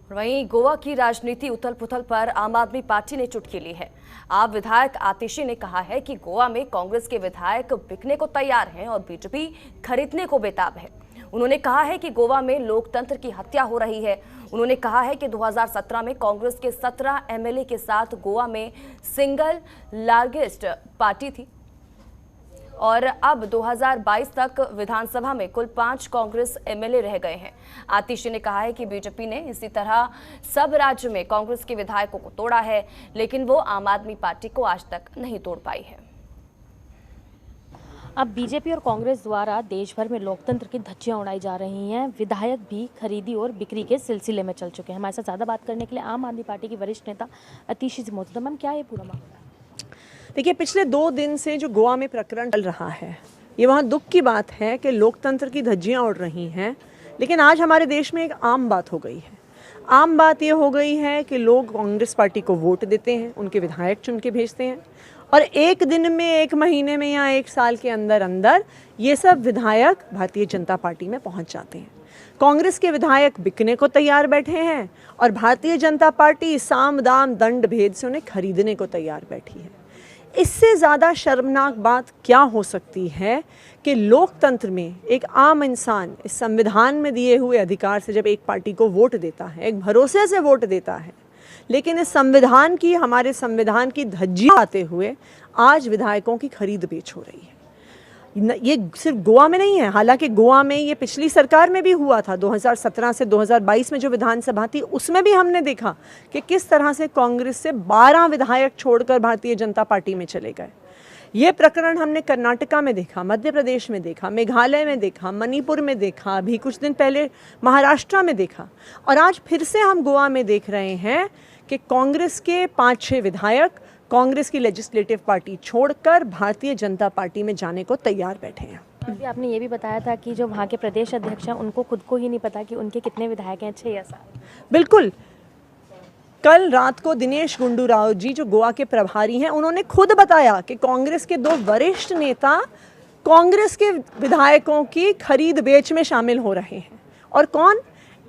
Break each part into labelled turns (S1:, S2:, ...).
S1: वहीं गोवा की राजनीति उथल पुथल पर आम आदमी पार्टी ने चुटकी ली है। आप विधायक आतिशी ने कहा है कि गोवा में कांग्रेस के विधायक बिकने को तैयार हैं और बीजेपी खरीदने को बेताब है। उन्होंने कहा है कि गोवा में लोकतंत्र की हत्या हो रही है। उन्होंने कहा है कि 2017 में कांग्रेस के 17 एमएलए के साथ गोवा में सिंगल लार्जेस्ट पार्टी थी और अब 2022 तक विधानसभा में कुल 5 कांग्रेस एमएलए रह गए हैं। आतिशी ने कहा है कि बीजेपी ने इसी तरह सब राज्य में कांग्रेस के विधायकों को तोड़ा है, लेकिन वो आम आदमी पार्टी को आज तक नहीं तोड़ पाई है।
S2: अब बीजेपी और कांग्रेस द्वारा देश भर में लोकतंत्र की धज्जियां उड़ाई जा रही हैं। विधायक भी खरीदी और बिक्री के सिलसिले में चल चुके हैं। हमारे साथ ज़्यादा बात करने के लिए आम आदमी पार्टी की वरिष्ठ नेता आतिशी जी मौजूद हैं। मैम, क्या ये पूरा मामला?
S3: देखिए, पिछले 2 दिन से जो गोवा में प्रकरण चल रहा है, ये वहाँ दुख की बात है कि लोकतंत्र की धज्जियाँ उड़ रही हैं। लेकिन आज हमारे देश में एक आम बात हो गई है। आम बात ये हो गई है कि लोग कांग्रेस पार्टी को वोट देते हैं, उनके विधायक चुन के भेजते हैं और एक दिन में, 1 महीने में या 1 साल के अंदर अंदर ये सब विधायक भारतीय जनता पार्टी में पहुँच जाते हैं। कांग्रेस के विधायक बिकने को तैयार बैठे हैं और भारतीय जनता पार्टी साम दाम दंड भेद से उन्हें खरीदने को तैयार बैठी है। इससे ज़्यादा शर्मनाक बात क्या हो सकती है कि लोकतंत्र में एक आम इंसान इस संविधान में दिए हुए अधिकार से जब एक पार्टी को वोट देता है, एक भरोसे से वोट देता है, लेकिन इस संविधान की, हमारे संविधान की धज्जियां आते हुए आज विधायकों की खरीद बेच हो रही है। ये सिर्फ गोवा में नहीं है, हालांकि गोवा में ये पिछली सरकार में भी हुआ था। 2017 से 2022 में जो विधानसभा थी उसमें भी हमने देखा कि किस तरह से कांग्रेस से 12 विधायक छोड़कर भारतीय जनता पार्टी में चले गए। ये प्रकरण हमने कर्नाटका में देखा, मध्य प्रदेश में देखा, मेघालय में देखा, मणिपुर में देखा, अभी कुछ दिन पहले महाराष्ट्र में देखा और आज फिर से हम गोवा में देख रहे हैं कि कांग्रेस के 5-6 विधायक कांग्रेस की लेजिस्लेटिव पार्टी छोड़कर भारतीय जनता पार्टी में जाने को तैयार बैठे हैं।
S2: अभी आपने ये भी बताया था कि जो वहाँ के प्रदेश अध्यक्ष हैं उनको खुद को ही नहीं पता कि उनके कितने विधायक हैं, 6 या 7।
S3: बिल्कुल, कल रात को दिनेश गुंडू राव जी जो गोवा के प्रभारी हैं, उन्होंने खुद बताया कि कांग्रेस के 2 वरिष्ठ नेता कांग्रेस के विधायकों की खरीद बेच में शामिल हो रहे हैं। और कौन?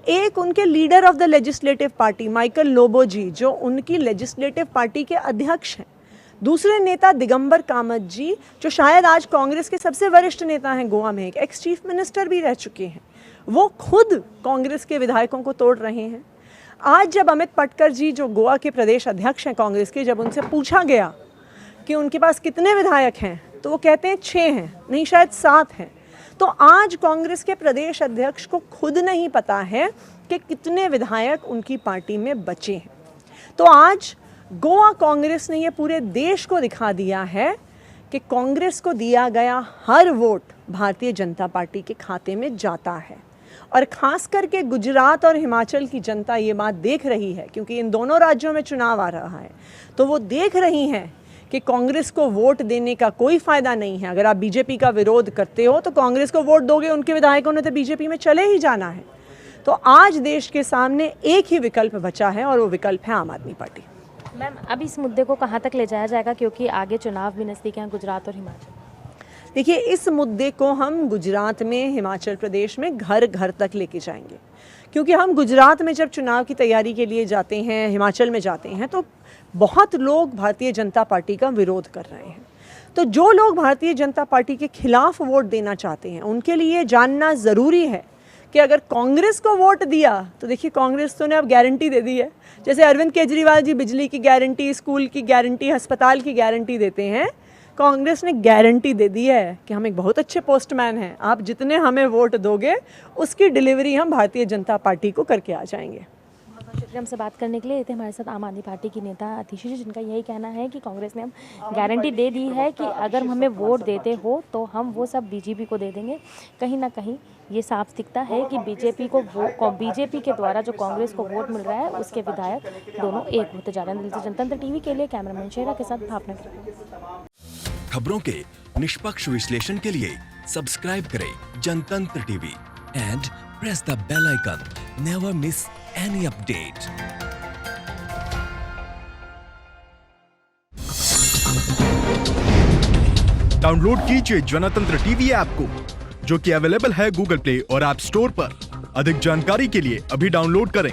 S3: एक उनके leader of the legislative party Michael Lobo ji, जो उनकी लेजिस्लेटिव पार्टी के अध्यक्ष हैं। दूसरे नेता दिगंबर कामत जी, जो शायद आज कांग्रेस के सबसे वरिष्ठ नेता हैं गोवा में, एक एक्स चीफ मिनिस्टर भी रह चुके हैं, वो खुद कांग्रेस के विधायकों को तोड़ रहे हैं। आज जब अमित पटकर जी, जो गोवा के प्रदेश अध्यक्ष हैं कांग्रेस के, जब उनसे पूछा गया कि उनके पास कितने विधायक हैं, तो वो कहते हैं 6 हैं, नहीं शायद 7 हैं। तो आज कांग्रेस के प्रदेश अध्यक्ष को खुद नहीं पता है कि कितने विधायक उनकी पार्टी में बचे हैं। तो आज गोवा कांग्रेस ने ये पूरे देश को दिखा दिया है कि कांग्रेस को दिया गया हर वोट भारतीय जनता पार्टी के खाते में जाता है। और ख़ास करके गुजरात और हिमाचल की जनता ये बात देख रही है, क्योंकि इन दोनों राज्यों में चुनाव आ रहा है, तो वो देख रही हैं कि कांग्रेस को वोट देने का कोई फ़ायदा नहीं है। अगर आप बीजेपी का विरोध करते हो तो कांग्रेस को वोट दोगे, उनके विधायकों ने तो बीजेपी में चले ही जाना है। तो आज देश के सामने एक ही विकल्प बचा है और वो विकल्प है आम आदमी पार्टी।
S2: मैम, अब इस मुद्दे को कहाँ तक ले जाया जाएगा, क्योंकि आगे चुनाव भी नज़दीक हैं गुजरात और हिमाचल?
S3: देखिए, इस मुद्दे को हम गुजरात में, हिमाचल प्रदेश में घर घर तक लेके जाएंगे, क्योंकि हम गुजरात में जब चुनाव की तैयारी के लिए जाते हैं, हिमाचल में जाते हैं, तो बहुत लोग भारतीय जनता पार्टी का विरोध कर रहे हैं। तो जो लोग भारतीय जनता पार्टी के खिलाफ वोट देना चाहते हैं, उनके लिए जानना ज़रूरी है कि अगर कांग्रेस को वोट दिया तो देखिए, कांग्रेस तो ने अब गारंटी दे दी है। जैसे अरविंद केजरीवाल जी बिजली की गारंटी, स्कूल की गारंटी, अस्पताल की गारंटी देते हैं, कांग्रेस ने गारंटी दे दी है कि हम एक बहुत अच्छे पोस्टमैन हैं, आप जितने हमें वोट दोगे उसकी डिलीवरी हम भारतीय जनता पार्टी को करके आ जाएंगे।
S2: शुक्रिया हमसे बात करने के लिए। थे हमारे साथ आम आदमी पार्टी की नेता आतिशी जी, जिनका यही कहना है कि कांग्रेस ने हम गारंटी दे दी है कि अगर हमें वोट देते हो तो हम वो सब बीजेपी को दे देंगे। कहीं ना कहीं ये साफ दिखता है कि बीजेपी के द्वारा जो कांग्रेस को वोट मिल रहा है, उसके विधायक दोनों एक होते जा रहे हैं। दिल्ली से जनतंत्र टीवी के लिए कैमरामैन शेरा के साथ भावना।
S4: खबरों के निष्पक्ष विश्लेषण के लिए सब्सक्राइब करें Jantantra TV and press the bell icon. Never miss any update.
S5: Download कीजिए जनतंत्र टीवी ऐप को, जो कि अवेलेबल है गूगल प्ले और ऐप स्टोर पर। अधिक जानकारी के लिए अभी डाउनलोड करें।